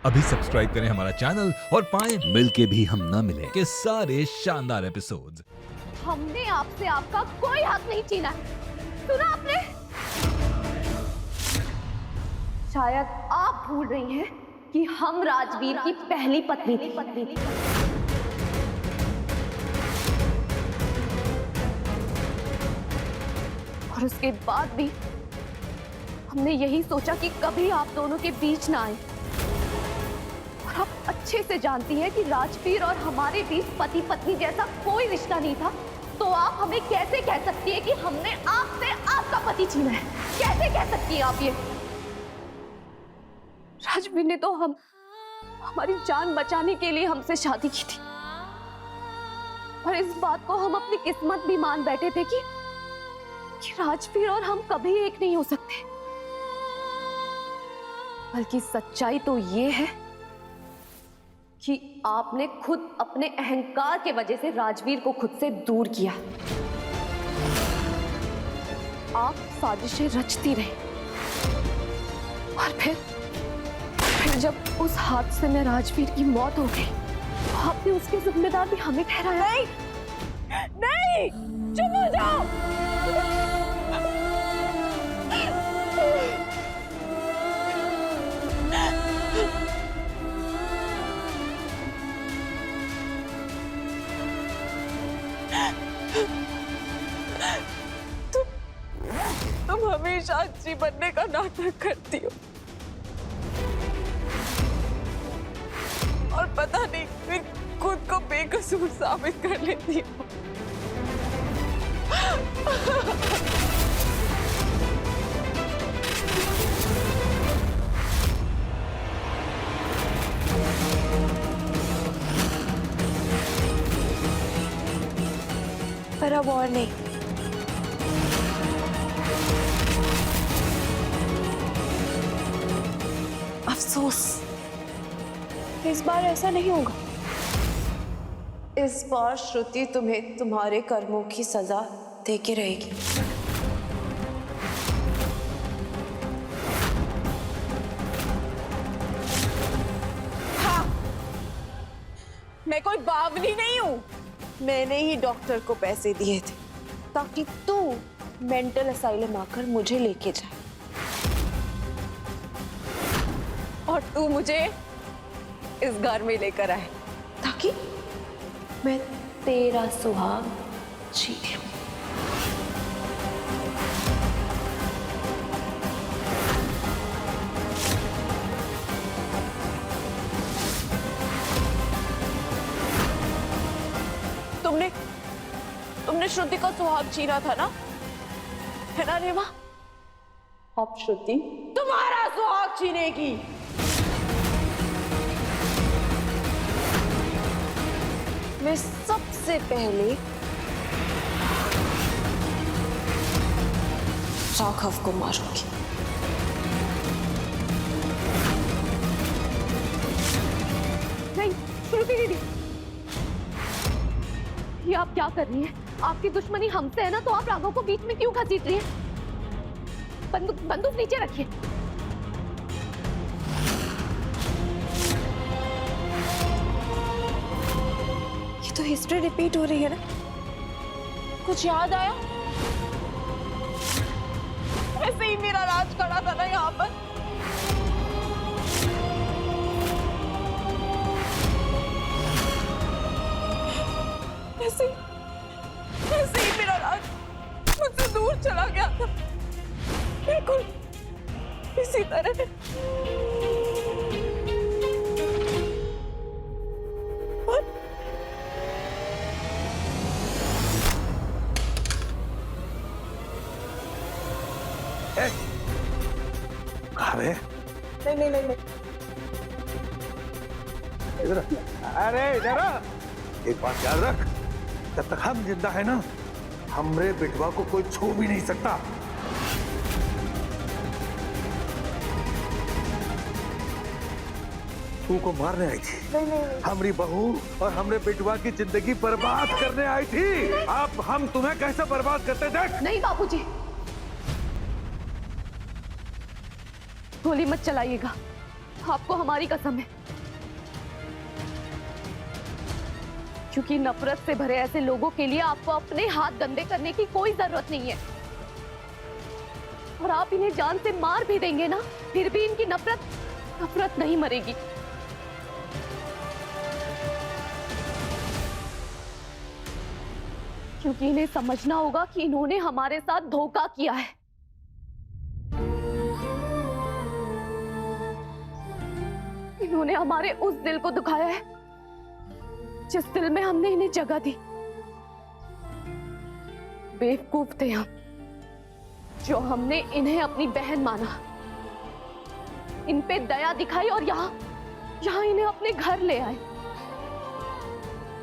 अभी सब्सक्राइब करें हमारा चैनल और पाएं मिलके भी हम ना मिले के सारे शानदार एपिसोड्स। हमने आपसे आपका कोई हक नहीं छीना है, सुना आपने? शायद आप भूल रही हैं कि हम राजवीर की पहली पत्नी थी। और उसके बाद भी हमने यही सोचा कि कभी आप दोनों के बीच ना आए। और आप अच्छे से जानती हैं कि राजवीर और हमारे बीच पति पत्नी जैसा कोई रिश्ता नहीं था, तो आप हमें कैसे कह सकती है कि हमने आपसे आपका पति छीना है? कैसे कह सकती हैं आप ये? राजवीर ने तो हमारी जान बचाने के लिए हमसे शादी की थी, और इस बात को हम अपनी किस्मत भी मान बैठे थे कि राजवीर और हम कभी एक नहीं हो सकते। बल्कि सच्चाई तो ये है कि आपने खुद अपने अहंकार के वजह से राजवीर को खुद से दूर किया। आप साजिशें रचती रही, और फिर जब उस हादसे में राजवीर की मौत हो गई, तो आपने उसके जिम्मेदार भी हमें ठहराया। नहीं, चुप हो जाओ। तुम हमेशा अच्छी बनने का नाटक करती हो, और पता नहीं फिर खुद को बेकसूर साबित कर लेती हो। पर अब और नहीं। अफसोस, इस बार ऐसा नहीं होगा। इस बार श्रुति तुम्हें तुम्हारे कर्मों की सजा देके रहेगी। हाँ, मैं कोई बावली नहीं हूं। मैंने ही डॉक्टर को पैसे दिए थे ताकि तू मेंटल असाइलम आकर मुझे लेके जाए, और तू मुझे इस घर में लेकर आए ताकि मैं तेरा सुहाग जीत लूं। तुमने श्रुति का सुहाग छीना था ना, है ना रेवा? अब श्रुति तुम्हारा सुहाग छीनेगी। मैं सबसे पहले राघव को मारूंगी। नहीं, श्रुति दीदी, ये आप क्या कर रही हैं? आपकी दुश्मनी हमसे है ना, तो आप राघव को बीच में क्यों घसीट रही हैं? बंदूक नीचे रखिए। ये तो हिस्ट्री रिपीट हो रही है ना? कुछ याद आया? ऐसे ही मेरा राज खड़ा था ना यहाँ पर। ऐसे ही मेरा राज मुझसे दूर चला गया था, बिल्कुल इसी तरह। अरे नहीं, इधर, अरे इधर एक बात याद रख, जब तक हम जिंदा है ना, हमरे बिटवा को कोई छू भी नहीं सकता। तू को मारने आई थी, नहीं। हमारी बहू और हमरे बिटवा की जिंदगी बर्बाद करने आई थी। अब हम तुम्हें कैसे बर्बाद करते देख। नहीं बाबूजी, गोली मत चलाइएगा। आपको हमारी कसम है, क्योंकि नफरत से भरे ऐसे लोगों के लिए आपको अपने हाथ गंदे करने की कोई जरूरत नहीं है। और आप इन्हें जान से मार भी देंगे ना, फिर भी इनकी नफरत नहीं मरेगी। क्योंकि इन्हें समझना होगा कि इन्होंने हमारे साथ धोखा किया है। इन्होंने हमारे उस दिल को दुखाया है जिस दिल में हमने इन्हें जगह दी। बेवकूफ थे हम जो हमने इन्हें अपनी बहन माना, इन पे दया दिखाई और यहाँ इन्हें अपने घर ले आए।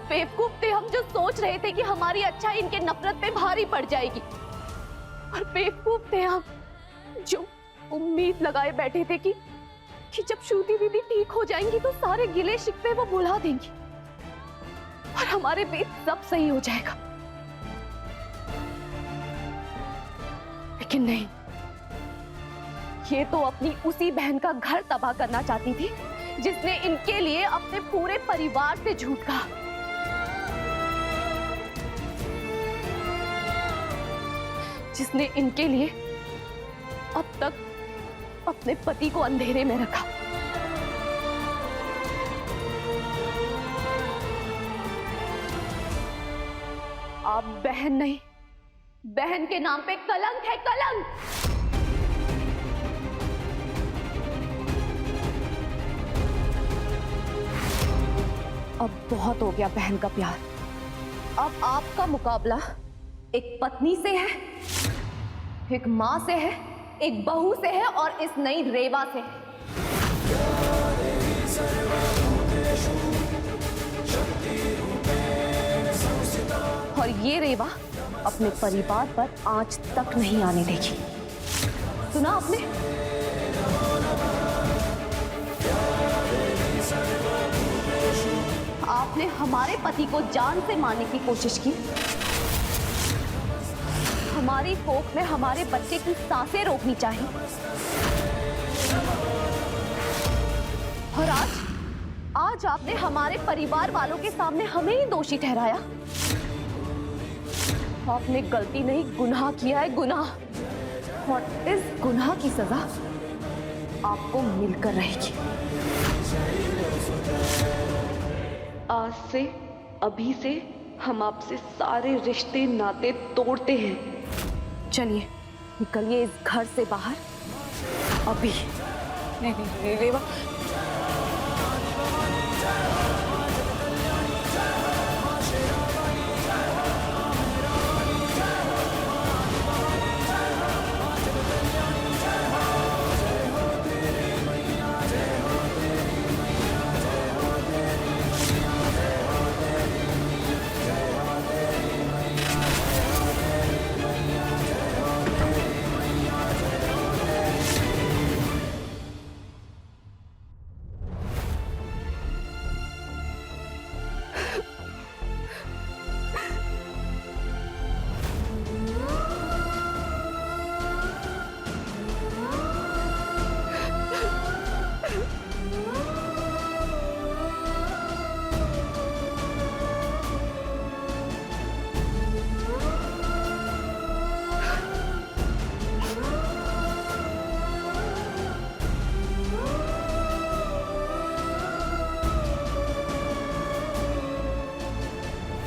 बेवकूफ थे हम जो सोच रहे थे कि हमारी अच्छाई इनके नफरत पे भारी पड़ जाएगी। और बेवकूफ थे हम जो उम्मीद लगाए बैठे थे कि जब श्रुति दीदी ठीक हो जाएंगी तो सारे गिले शिकवे वो भुला देंगी और हमारे बीच सब सही हो जाएगा। लेकिन नहीं, ये तो अपनी उसी बहन का घर तबाह करना चाहती थी जिसने इनके लिए अपने पूरे परिवार से झूठ कहा। जिसने इनके लिए अब तक अपने पति को अंधेरे में रखा। आप बहन नहीं, बहन के नाम पे कलंक है, कलंक। अब बहुत हो गया बहन का प्यार। अब आपका मुकाबला एक पत्नी से है, एक मां से है, एक बहू से है और इस नई रेवा से। और ये रेवा अपने परिवार पर आंच तक नहीं आने देगी। सुना आपने? आपने हमारे पति को जान से मारने की कोशिश की, हमारी कोख में हमारे बच्चे की सांसें रोकनी चाहिए, और आज आपने हमारे परिवार वालों के सामने हमें ही दोषी ठहराया। आपने गलती नहीं, गुनाह किया है, गुनाह। और इस गुनाह की सजा आपको मिलकर रहेगी। आज से, अभी से हम आपसे सारे रिश्ते नाते तोड़ते हैं। चलिए निकलिए इस घर से बाहर अभी। नहीं रेवा,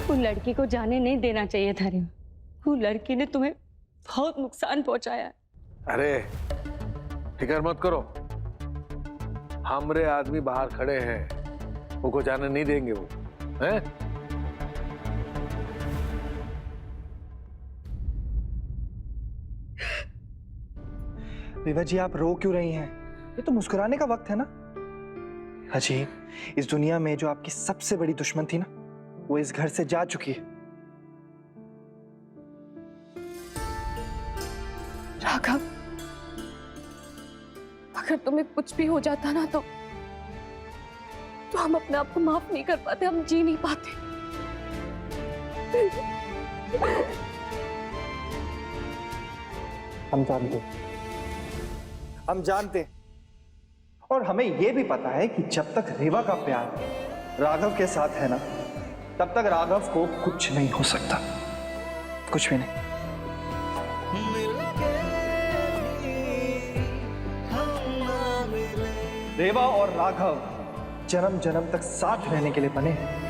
वो लड़की को जाने नहीं देना चाहिए था रे। वो लड़की ने तुम्हें बहुत नुकसान पहुंचाया है। अरे फिक्र मत करो, हमरे आदमी बाहर खड़े हैं, उनको जाने नहीं देंगे वो, हैं? विभा जी, आप रो क्यों रही हैं? ये तो मुस्कुराने का वक्त है ना। अजी, इस दुनिया में जो आपकी सबसे बड़ी दुश्मन थी ना, वो इस घर से जा चुकी है। राघव, अगर तुम्हें कुछ भी हो जाता ना तो हम अपने आप को माफ नहीं कर पाते, हम जी नहीं पाते। हम जानते और हमें यह भी पता है कि जब तक रेवा का प्यार राघव के साथ है ना, तब तक राघव को कुछ नहीं हो सकता, कुछ भी नहीं। रेवा और राघव जन्म जन्म तक साथ रहने के लिए बने हैं।